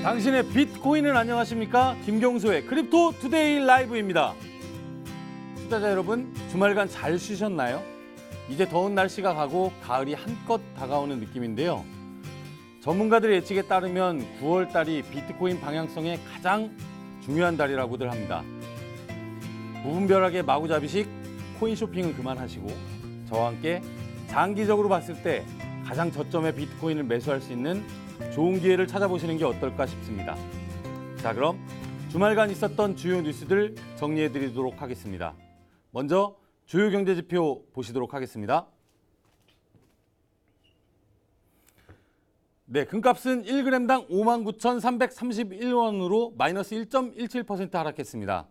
당신의 비트코인은 안녕하십니까? 김경수의 크립토 투데이 라이브입니다. 투자자 여러분, 주말간 잘 쉬셨나요? 이제 더운 날씨가 가고 가을이 한껏 다가오는 느낌인데요. 전문가들의 예측에 따르면 9월 달이 비트코인 방향성의 가장 중요한 달이라고들 합니다. 무분별하게 마구잡이식 코인 쇼핑은 그만하시고 저와 함께 장기적으로 봤을 때 가장 저점의 비트코인을 매수할 수 있는 좋은 기회를 찾아보시는 게 어떨까 싶습니다. 자, 그럼 주말간 있었던 주요 뉴스들 정리해드리도록 하겠습니다. 먼저 주요 경제지표 보시도록 하겠습니다. 네, 금값은 1g당 59,331원으로 마이너스 1.17% 하락했습니다.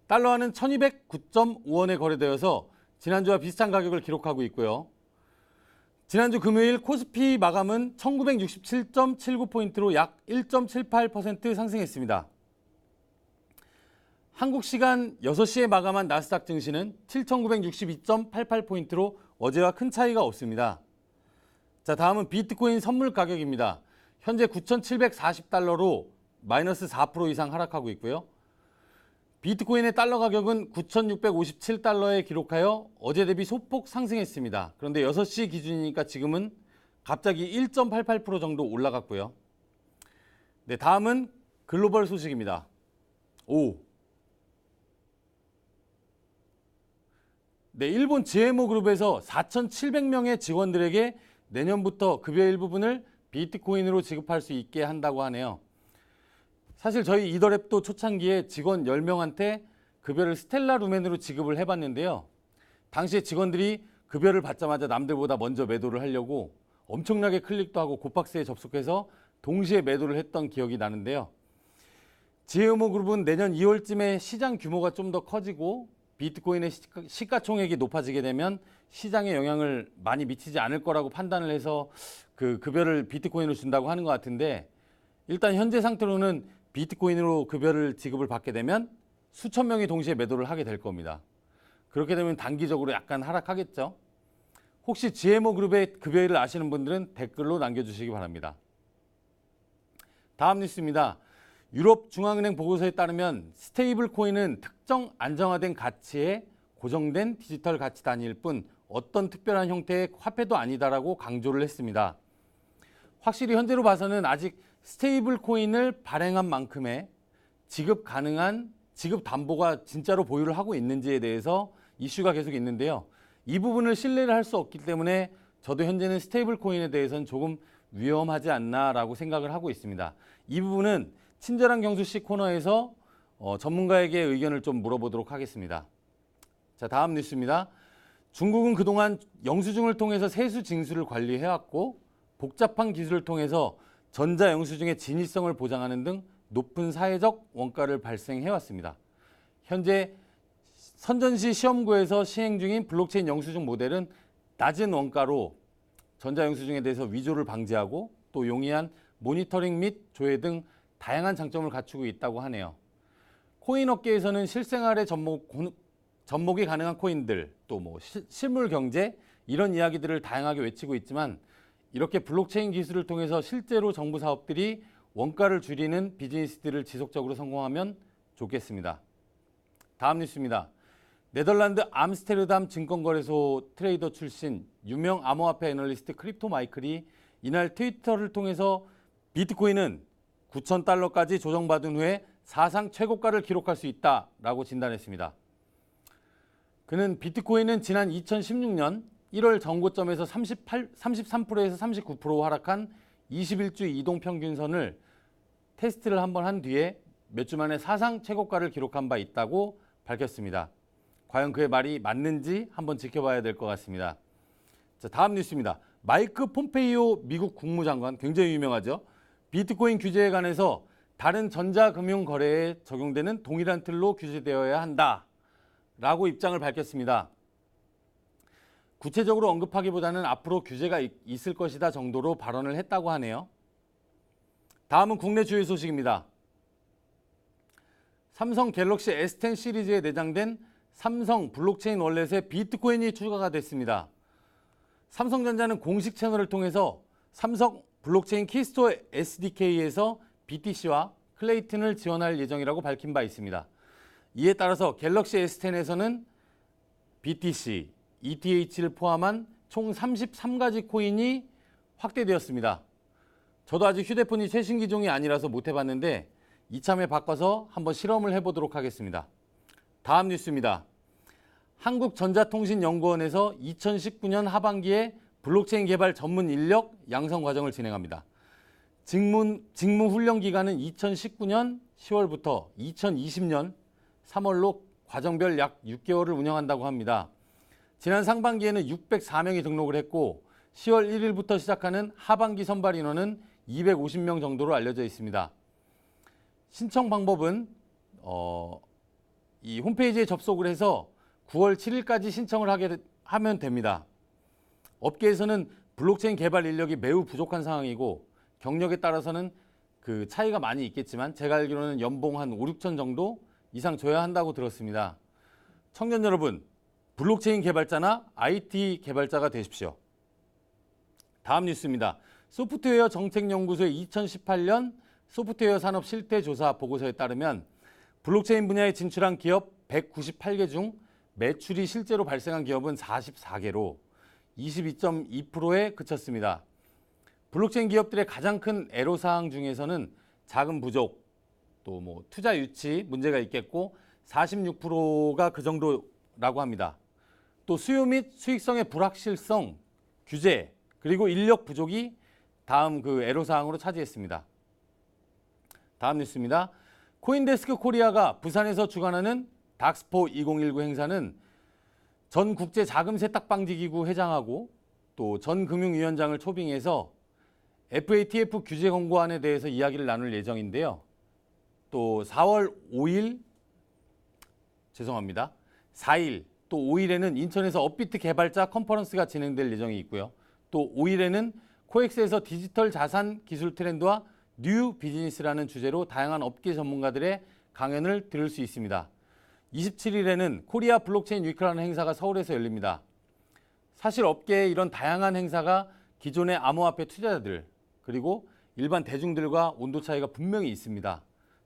달러화는 1,209.5원에 거래되어서 지난주와 비슷한 가격을 기록하고 있고요. 지난주 금요일 코스피 마감은 1967.79포인트로 약 1.78% 상승했습니다. 한국 시간 6시에 마감한 나스닥 증시는 7,962.88포인트로 어제와 큰 차이가 없습니다. 자, 다음은 비트코인 선물 가격입니다. 현재 9,740달러로 마이너스 4% 이상 하락하고 있고요. 비트코인의 달러 가격은 9,657달러에 기록하여 어제 대비 소폭 상승했습니다. 그런데 6시 기준이니까 지금은 갑자기 1.88% 정도 올라갔고요. 네, 다음은 글로벌 소식입니다. 네, 일본 GMO 그룹에서 4,700명의 직원들에게 내년부터 급여 일부분을 비트코인으로 지급할 수 있게 한다고 하네요. 사실 저희 이더랩도 초창기에 직원 10명한테 급여를 스텔라 루멘으로 지급을 해봤는데요. 당시에 직원들이 급여를 받자마자 남들보다 먼저 매도를 하려고 엄청나게 클릭도 하고 고박스에 접속해서 동시에 매도를 했던 기억이 나는데요. GMO 그룹은 내년 2월쯤에 시장 규모가 좀 더 커지고 비트코인의 시가총액이 높아지게 되면 시장에 영향을 많이 미치지 않을 거라고 판단을 해서 그 급여를 비트코인으로 준다고 하는 것 같은데, 일단 현재 상태로는 비트코인으로 급여를 지급을 받게 되면 수천 명이 동시에 매도를 하게 될 겁니다. 그렇게 되면 단기적으로 약간 하락하겠죠. 혹시 GMO 그룹의 급여일을 아시는 분들은 댓글로 남겨주시기 바랍니다. 다음 뉴스입니다. 유럽 중앙은행 보고서에 따르면 스테이블 코인은 특정 안정화된 가치의 고정된 디지털 가치 단위일 뿐 어떤 특별한 형태의 화폐도 아니다라고 강조를 했습니다. 확실히 현재로 봐서는 아직 스테이블 코인을 발행한 만큼의 지급 가능한 지급 담보가 진짜로 보유를 하고 있는지에 대해서 이슈가 계속 있는데요. 이 부분을 신뢰를 할 수 없기 때문에 저도 현재는 스테이블 코인에 대해서는 조금 위험하지 않나라고 생각을 하고 있습니다. 이 부분은 친절한 경수 씨 코너에서 전문가에게 의견을 좀 물어보도록 하겠습니다. 자, 다음 뉴스입니다. 중국은 그동안 영수증을 통해서 세수 징수를 관리해왔고 복잡한 기술을 통해서 전자 영수증의 진위성을 보장하는 등 높은 사회적 원가를 발생해왔습니다. 현재 선전시 시험구에서 시행 중인 블록체인 영수증 모델은 낮은 원가로 전자 영수증에 대해서 위조를 방지하고 또 용이한 모니터링 및 조회 등 다양한 장점을 갖추고 있다고 하네요. 코인 업계에서는 실생활에 접목이 가능한 코인들, 또 실물 경제 이런 이야기들을 다양하게 외치고 있지만 이렇게 블록체인 기술을 통해서 실제로 정부 사업들이 원가를 줄이는 비즈니스들을 지속적으로 성공하면 좋겠습니다. 다음 뉴스입니다. 네덜란드 암스테르담 증권거래소 트레이더 출신 유명 암호화폐 애널리스트 크립토 마이클이 이날 트위터를 통해서 비트코인은 9,000달러까지 조정받은 후에 사상 최고가를 기록할 수 있다라고 진단했습니다. 그는 비트코인은 지난 2016년 1월 전고점에서 33%에서 39% 하락한 21주 이동평균선을 테스트를 한번 한 뒤에 몇 주 만에 사상 최고가를 기록한 바 있다고 밝혔습니다. 과연 그의 말이 맞는지 한번 지켜봐야 될 것 같습니다. 자, 다음 뉴스입니다. 마이크 폼페이오 미국 국무장관, 굉장히 유명하죠. 비트코인 규제에 관해서 다른 전자금융 거래에 적용되는 동일한 틀로 규제되어야 한다라고 입장을 밝혔습니다. 구체적으로 언급하기보다는 앞으로 규제가 있을 것이다 정도로 발언을 했다고 하네요. 다음은 국내 주요 소식입니다. 삼성 갤럭시 S10 시리즈에 내장된 삼성 블록체인 월렛에 비트코인이 추가가 됐습니다. 삼성전자는 공식 채널을 통해서 삼성 블록체인 키스토어 SDK에서 BTC와 클레이튼을 지원할 예정이라고 밝힌 바 있습니다. 이에 따라서 갤럭시 S10에서는 BTC, ETH를 포함한 총 33가지 코인이 확대되었습니다. 저도 아직 휴대폰이 최신 기종이 아니라서 못 해봤는데 이참에 바꿔서 한번 실험을 해보도록 하겠습니다. 다음 뉴스입니다. 한국전자통신연구원에서 2019년 하반기에 블록체인 개발 전문 인력 양성 과정을 진행합니다. 직무 훈련 기간은 2019년 10월부터 2020년 3월로 과정별 약 6개월을 운영한다고 합니다. 지난 상반기에는 604명이 등록을 했고 10월 1일부터 시작하는 하반기 선발 인원은 250명 정도로 알려져 있습니다. 신청 방법은 이 홈페이지에 접속을 해서 9월 7일까지 신청을 하면 됩니다. 업계에서는 블록체인 개발 인력이 매우 부족한 상황이고 경력에 따라서는 그 차이가 많이 있겠지만 제가 알기로는 연봉 한 5, 6천 정도 이상 줘야 한다고 들었습니다. 청년 여러분, 블록체인 개발자나 IT 개발자가 되십시오. 다음 뉴스입니다. 소프트웨어 정책연구소의 2018년 소프트웨어 산업 실태 조사 보고서에 따르면 블록체인 분야에 진출한 기업 198개 중 매출이 실제로 발생한 기업은 44개로 22.2%에 그쳤습니다. 블록체인 기업들의 가장 큰 애로사항 중에서는 자금 부족, 또 뭐 투자 유치 문제가 있겠고 46%가 그 정도라고 합니다. 또 수요 및 수익성의 불확실성, 규제, 그리고 인력 부족이 다음 그 애로사항으로 차지했습니다. 다음 뉴스입니다. 코인데스크 코리아가 부산에서 주관하는 닥스포 2019 행사는 전 국제 자금 세탁 방지 기구 회장하고 또 전 금융위원장을 초빙해서 FATF 규제 권고안에 대해서 이야기를 나눌 예정인데요. 또 4월 5일, 4일 또 5일에는 인천에서 업비트 개발자 컨퍼런스가 진행될 예정이 있고요. 또 5일에는 코엑스에서 디지털 자산 기술 트렌드와 뉴 비즈니스라는 주제로 다양한 업계 전문가들의 강연을 들을 수 있습니다. 27일에는 코리아 블록체인 위크라는 행사가 서울에서 열립니다. 사실 업계에 이런 다양한 행사가 기존의 암호화폐 투자자들 그리고 일반 대중들과 온도 차이가 분명히 있습니다.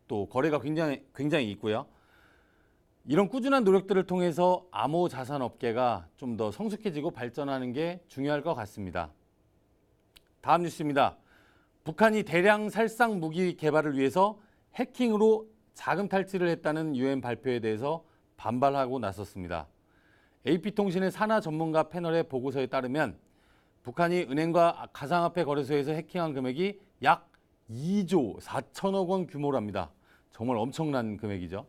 또 거래가 굉장히 있고요. 이런 꾸준한 노력들을 통해서 암호 자산 업계가 좀 더 성숙해지고 발전하는 게 중요할 것 같습니다. 다음 뉴스입니다. 북한이 대량 살상 무기 개발을 위해서 해킹으로 자금 탈취를 했다는 유엔 발표에 대해서 반발하고 나섰습니다. AP통신의 산하 전문가 패널의 보고서에 따르면 북한이 은행과 가상화폐 거래소에서 해킹한 금액이 약 2조 4천억 원 규모랍니다. 정말 엄청난 금액이죠.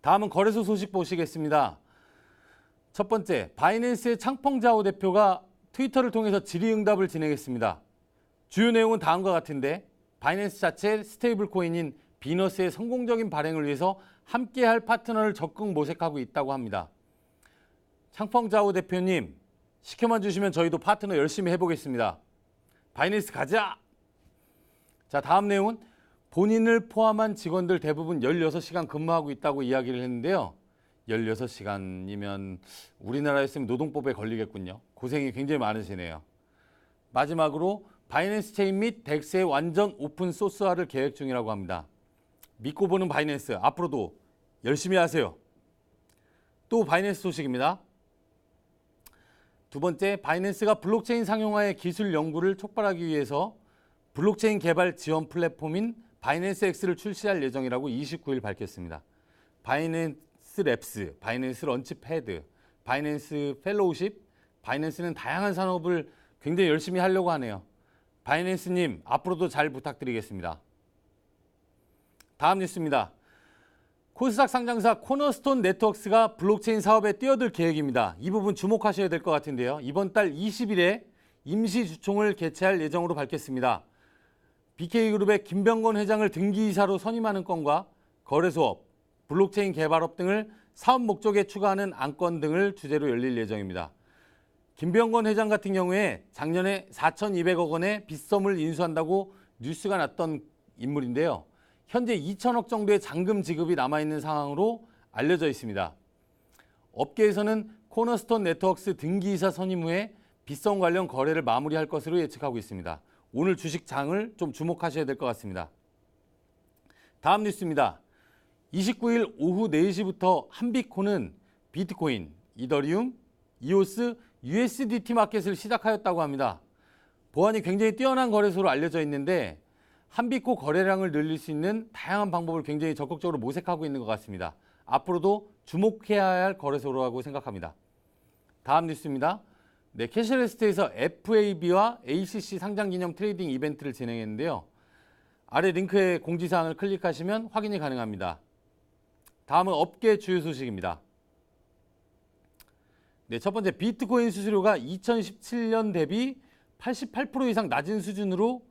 다음은 거래소 소식 보시겠습니다. 첫 번째, 바이낸스의 창펑자오 대표가 트위터를 통해서 질의응답을 진행했습니다. 주요 내용은 다음과 같은데 바이낸스 자체 스테이블 코인인 비너스의 성공적인 발행을 위해서 함께할 파트너를 적극 모색하고 있다고 합니다. 창펑자오 대표님, 시켜만 주시면 저희도 파트너 열심히 해보겠습니다. 바이낸스 가자! 자, 다음 내용은 본인을 포함한 직원들 대부분 16시간 근무하고 있다고 이야기를 했는데요. 16시간이면 우리나라였으면 노동법에 걸리겠군요. 고생이 굉장히 많으시네요. 마지막으로 바이낸스 체인 및 덱스의 완전 오픈 소스화를 계획 중이라고 합니다. 믿고 보는 바이낸스, 앞으로도 열심히 하세요. 또 바이낸스 소식입니다. 두 번째, 바이낸스가 블록체인 상용화의 기술 연구를 촉발하기 위해서 블록체인 개발 지원 플랫폼인 바이낸스 X를 출시할 예정이라고 29일 밝혔습니다. 바이낸스 랩스, 바이낸스 런치패드, 바이낸스 펠로우십, 바이낸스는 다양한 산업을 굉장히 열심히 하려고 하네요. 바이낸스님, 앞으로도 잘 부탁드리겠습니다. 다음 뉴스입니다. 코스닥 상장사 코너스톤 네트워크스가 블록체인 사업에 뛰어들 계획입니다. 이 부분 주목하셔야 될 것 같은데요. 이번 달 20일에 임시 주총을 개최할 예정으로 밝혔습니다. BK그룹의 김병건 회장을 등기이사로 선임하는 건과 거래소업, 블록체인 개발업 등을 사업 목적에 추가하는 안건 등을 주제로 열릴 예정입니다. 김병건 회장 같은 경우에 작년에 4,200억 원의 빚섬을 인수한다고 뉴스가 났던 인물인데요. 현재 2천억 정도의 잔금 지급이 남아있는 상황으로 알려져 있습니다. 업계에서는 코너스톤 네트워크스 등기이사 선임 후에 빚섬 관련 거래를 마무리할 것으로 예측하고 있습니다. 오늘 주식장을 좀 주목하셔야 될 것 같습니다. 다음 뉴스입니다. 29일 오후 4시부터 한비코는 비트코인, 이더리움, 이오스, USDT 마켓을 시작하였다고 합니다. 보안이 굉장히 뛰어난 거래소로 알려져 있는데 한비코 거래량을 늘릴 수 있는 다양한 방법을 굉장히 적극적으로 모색하고 있는 것 같습니다. 앞으로도 주목해야 할 거래소라고 생각합니다. 다음 뉴스입니다. 네, 캐시레스트에서 FAB와 ACC 상장 기념 트레이딩 이벤트를 진행했는데요. 아래 링크의 공지사항을 클릭하시면 확인이 가능합니다. 다음은 업계 주요 소식입니다. 네, 첫 번째 비트코인 수수료가 2017년 대비 88% 이상 낮은 수준으로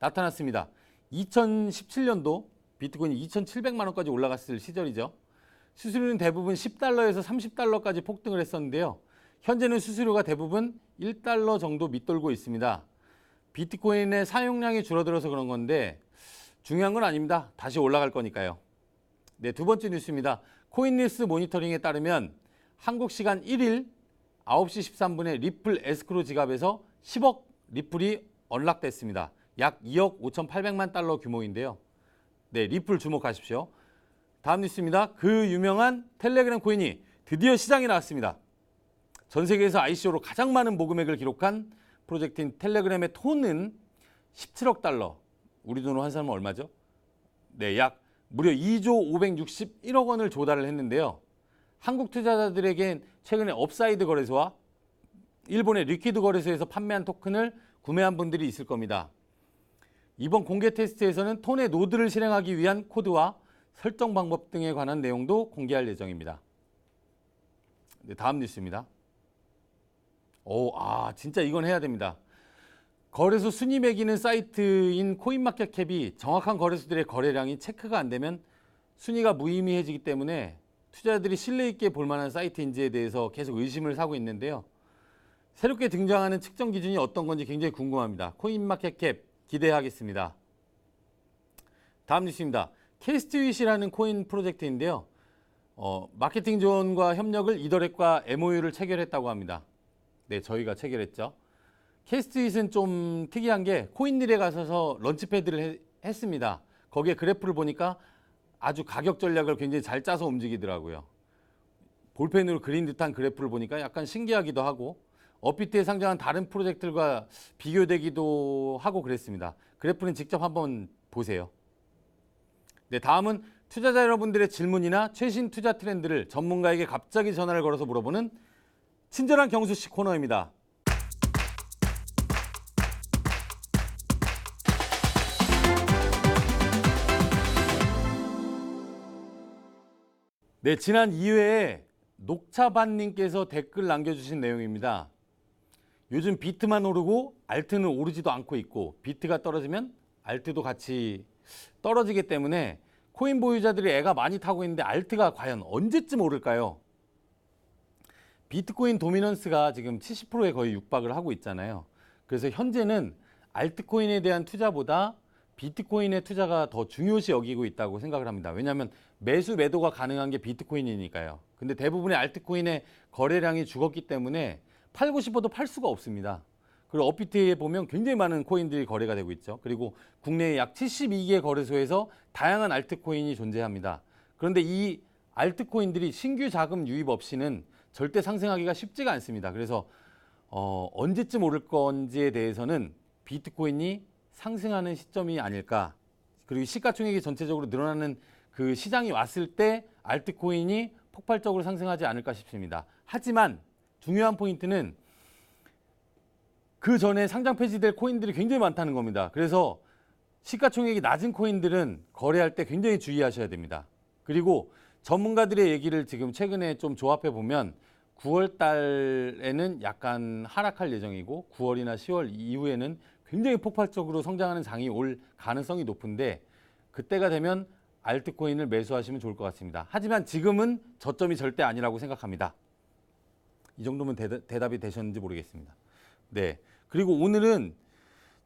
나타났습니다. 2017년도 비트코인이 2,700만 원까지 올라갔을 시절이죠. 수수료는 대부분 10달러에서 30달러까지 폭등을 했었는데요. 현재는 수수료가 대부분 1달러 정도 밑돌고 있습니다. 비트코인의 사용량이 줄어들어서 그런 건데 중요한 건 아닙니다. 다시 올라갈 거니까요. 네, 두 번째 뉴스입니다. 코인리스 모니터링에 따르면 한국 시간 1일 9시 13분에 리플 에스크로 지갑에서 10억 리플이 언락됐습니다. 약 2억 5,800만 달러 규모인데요. 네, 리플 주목하십시오. 다음 뉴스입니다. 그 유명한 텔레그램 코인이 드디어 시장에 나왔습니다. 전 세계에서 ICO로 가장 많은 모금액을 기록한 프로젝트인 텔레그램의 톤은 17억 달러. 우리 돈으로 환산하면 얼마죠? 네, 약 무려 2조 561억 원을 조달을 했는데요. 한국 투자자들에겐 최근에 업사이드 거래소와 일본의 리퀴드 거래소에서 판매한 토큰을 구매한 분들이 있을 겁니다. 이번 공개 테스트에서는 톤의 노드를 실행하기 위한 코드와 설정 방법 등에 관한 내용도 공개할 예정입니다. 네, 다음 뉴스입니다. 진짜 이건 해야 됩니다. 거래소 순위 매기는 사이트인 코인마켓캡이 정확한 거래소들의 거래량이 체크가 안 되면 순위가 무의미해지기 때문에 투자자들이 신뢰 있게 볼 만한 사이트인지에 대해서 계속 의심을 사고 있는데요. 새롭게 등장하는 측정 기준이 어떤 건지 굉장히 궁금합니다. 코인마켓캡 기대하겠습니다. 다음 뉴스입니다. 캐스트윗이라는 코인 프로젝트인데요. 마케팅 존과 협력을 이더랩과 MOU를 체결했다고 합니다. 네, 저희가 체결했죠. 캐스트윗은 좀 특이한 게 코인릴에 가셔서 런치패드를 했습니다. 거기에 그래프를 보니까 아주 가격 전략을 굉장히 잘 짜서 움직이더라고요. 볼펜으로 그린 듯한 그래프를 보니까 약간 신기하기도 하고 업비트에 상장한 다른 프로젝트들과 비교되기도 하고 그랬습니다. 그래프는 직접 한번 보세요. 네, 다음은 투자자 여러분들의 질문이나 최신 투자 트렌드를 전문가에게 갑자기 전화를 걸어서 물어보는 친절한 경수씨 코너입니다. 네, 지난 2회에 녹차반님께서 댓글 남겨주신 내용입니다. 요즘 비트만 오르고 알트는 오르지도 않고 있고 비트가 떨어지면 알트도 같이 떨어지기 때문에 코인 보유자들이 애가 많이 타고 있는데 알트가 과연 언제쯤 오를까요? 비트코인 도미넌스가 지금 70%에 거의 육박을 하고 있잖아요. 그래서 현재는 알트코인에 대한 투자보다 비트코인의 투자가 더 중요시 여기고 있다고 생각을 합니다. 왜냐하면 매수 매도가 가능한 게 비트코인이니까요. 근데 대부분의 알트코인의 거래량이 죽었기 때문에 팔고 싶어도 팔 수가 없습니다. 그리고 업비트에 보면 굉장히 많은 코인들이 거래가 되고 있죠. 그리고 국내에 약 72개 거래소에서 다양한 알트코인이 존재합니다. 그런데 이 알트코인들이 신규 자금 유입 없이는 절대 상승하기가 쉽지가 않습니다. 그래서 언제쯤 오를 건지에 대해서는 비트코인이 상승하는 시점이 아닐까. 그리고 시가총액이 전체적으로 늘어나는 그 시장이 왔을 때 알트코인이 폭발적으로 상승하지 않을까 싶습니다. 하지만 중요한 포인트는 그 전에 상장 폐지될 코인들이 굉장히 많다는 겁니다. 그래서 시가총액이 낮은 코인들은 거래할 때 굉장히 주의하셔야 됩니다. 그리고 전문가들의 얘기를 지금 최근에 좀 조합해 보면 9월 달에는 약간 하락할 예정이고 9월이나 10월 이후에는 굉장히 폭발적으로 성장하는 장이 올 가능성이 높은데 그때가 되면 알트코인을 매수하시면 좋을 것 같습니다. 하지만 지금은 저점이 절대 아니라고 생각합니다. 이 정도면 대답이 되셨는지 모르겠습니다. 네. 그리고 오늘은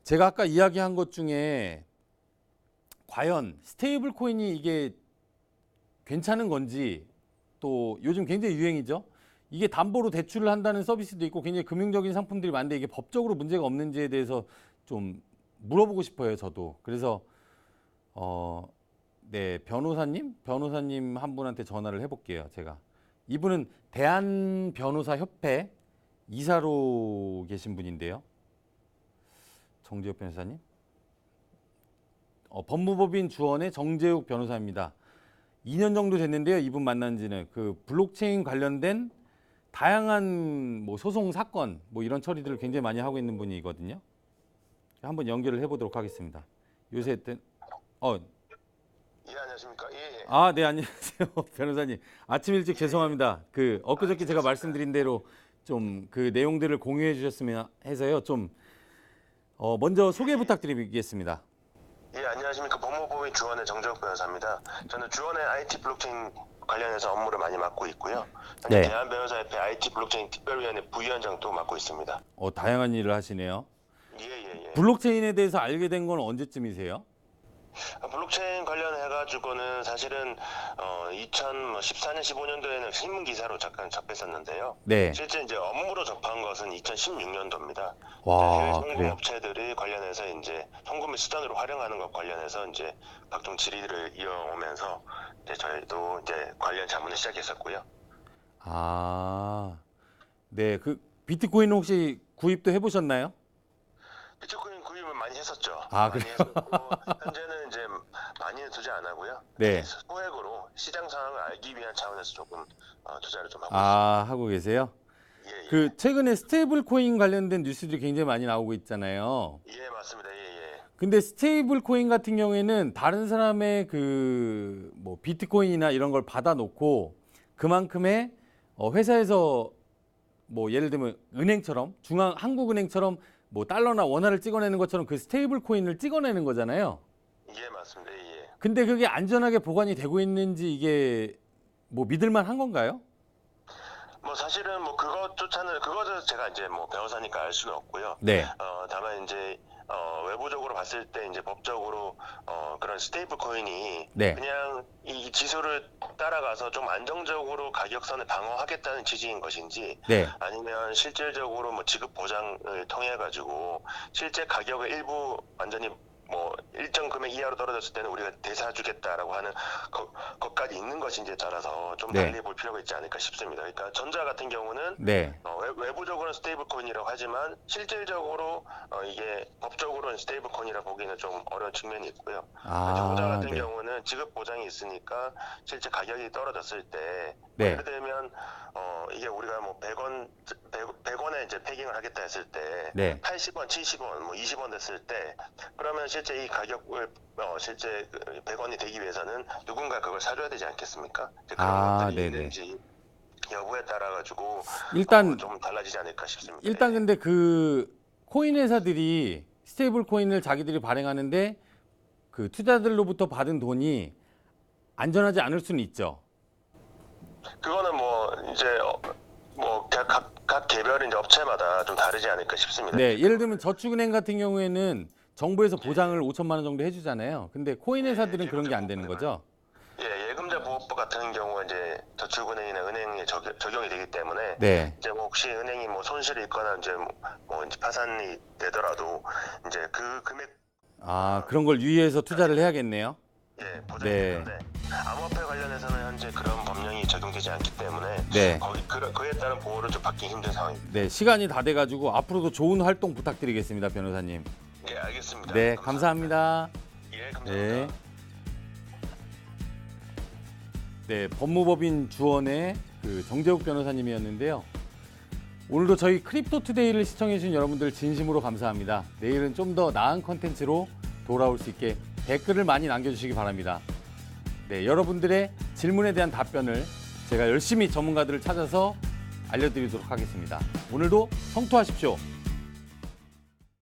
제가 아까 이야기한 것 중에 과연 스테이블 코인이 이게 괜찮은 건지 또 요즘 굉장히 유행이죠. 이게 담보로 대출을 한다는 서비스도 있고 굉장히 금융적인 상품들이 많은데 이게 법적으로 문제가 없는지에 대해서 좀 물어보고 싶어요, 저도. 그래서 네, 변호사님 한 분한테 전화를 해볼게요, 제가. 이분은 대한변호사협회 이사로 계신 분인데요. 정재욱 변호사님. 법무법인 주원의 정재욱 변호사입니다. 2년 정도 됐는데요, 이분 만난 지는. 그 블록체인 관련된 다양한 뭐 소송 사건 뭐 이런 처리들을 굉장히 많이 하고 있는 분이거든요. 한번 연결을 해보도록 하겠습니다. 요새 예, 안녕하십니까. 예. 아, 네, 안녕하세요. 변호사님. 아침 일찍 죄송합니다. 엊그저께 제가 말씀드린 대로 좀 그 내용들을 공유해 주셨으면 해서요. 좀 먼저 소개 부탁드리겠습니다. 예, 안녕하십니까. 법무법인 주원의 정재욱 변호사입니다. 저는 주원의 IT 블록체인 관련해서 업무를 많이 맡고 있고요. 네. 대한변호사협회 IT 블록체인 특별위원회 부위원장도 맡고 있습니다. 다양한 일을 하시네요. 예. 블록체인에 대해서 알게 된 건 언제쯤이세요? 블록체인 관련해가지고는 사실은 2014년, 15년도에는 신문 기사로 잠깐 접했었는데요. 네. 실제 이제 업무로 접한 것은 2016년도입니다. 와, 해외 송금 그래요? 업체들이 관련해서 이제 송금의 수단으로 활용하는 것 관련해서 이제 각종 질의를 이어오면서 이제 저희도 이제 관련 자문을 시작했었고요. 아, 네. 그 비트코인 혹시 구입도 해보셨나요? 비트코인 구입을 많이 했었죠. 아, 많이 그래요? 했었고 현재는 이제 많이는 투자 안 하고요. 네. 소액으로 시장 상황을 알기 위한 차원에서 조금 투자를 좀 하고 아, 하고 계세요? 있습니다. 예. 그 최근에 스테이블 코인 관련된 뉴스들이 굉장히 많이 나오고 있잖아요. 예, 맞습니다. 예. 근데 스테이블 코인 같은 경우에는 다른 사람의 그 뭐 비트코인이나 이런 걸 받아 놓고 그만큼의 회사에서 뭐 예를 들면 은행처럼 한국은행처럼 뭐 달러나 원화를 찍어내는 것처럼 그 스테이블 코인을 찍어내는 거잖아요. 예, 맞습니다. 예. 근데 그게 안전하게 보관이 되고 있는지 이게 뭐 믿을만 한 건가요? 뭐 사실은 뭐 그거도 제가 이제 뭐 변호사니까 알 수는 없고요. 네. 다만 이제 외부적으로 봤을 때 이제 법적으로 그런 스테이블 코인이 네. 그냥 이 지수를 따라가서 좀 안정적으로 가격선을 방어하겠다는 취지인 것인지 네. 아니면 실질적으로 뭐 지급 보장을 통해 가지고 실제 가격의 일부 완전히 뭐 일정 금액 이하로 떨어졌을 때는 우리가 대사주겠다라고 하는 것까지 있는 것인지에 따라서 좀 네. 달리 볼 필요가 있지 않을까 싶습니다. 그러니까 전자 같은 경우는 네. 외부적으로는 스테이블 코인이라고 하지만 실질적으로 이게 법적으로는 스테이블 코인이라 보기는 좀 어려운 측면이 있고요. 후자 같은 네. 경우는 지급 보장이 있으니까 실제 가격이 떨어졌을 때 네. 예를 들면 이게 우리가 뭐 100원에 이제 패깅을 하겠다 했을 때 네. 80원, 70원, 뭐 20원 됐을 때 그러면 실제 이 가격을 실제 100원이 되기 위해서는 누군가 그걸 사줘야 되지 않겠습니까? 그런 것들이 네네. 있는지 여부에 따라 가지고 일단 좀 달라지지 않을까 싶습니다. 일단 근데 그 코인 회사들이 스테이블 코인을 자기들이 발행하는데 그 투자들로부터 받은 돈이 안전하지 않을 수는 있죠. 그거는 뭐 이제 뭐 각 개별 이제 업체마다 좀 다르지 않을까 싶습니다. 네, 예를 들면 저축은행 같은 경우에는 정부에서 보장을 5천만 원 정도 해주잖아요. 근데 코인 회사들은 그런 게 안 되는 거죠. 예, 예금자 보호법 같은 경우가 이제 저축은행이나 은행에 적용이 되기 때문에 네. 이제 뭐 혹시 은행이 뭐 손실이 있거나 이제 뭐 이제 파산이 되더라도 이제 그 금액 그런 걸 유의해서 투자를 해야겠네요. 예, 보장이 네. 되는데 암호화폐 관련해서는 현재 그런 법령이 적용되지 않기 때문에 네. 그에 따른 보호를 좀 받기 힘든 상황입니다. 네, 시간이 다 돼가지고 앞으로도 좋은 활동 부탁드리겠습니다, 변호사님. 예, 알겠습니다. 네, 감사합니다. 예, 감사합니다. 네. 네, 법무법인 주원의 그 정재욱 변호사님이었는데요. 오늘도 저희 크립토 투데이를 시청해주신 여러분들 진심으로 감사합니다. 내일은 좀 더 나은 컨텐츠로 돌아올 수 있게 댓글을 많이 남겨주시기 바랍니다. 네, 여러분들의 질문에 대한 답변을 제가 열심히 전문가들을 찾아서 알려드리도록 하겠습니다. 오늘도 성투하십시오.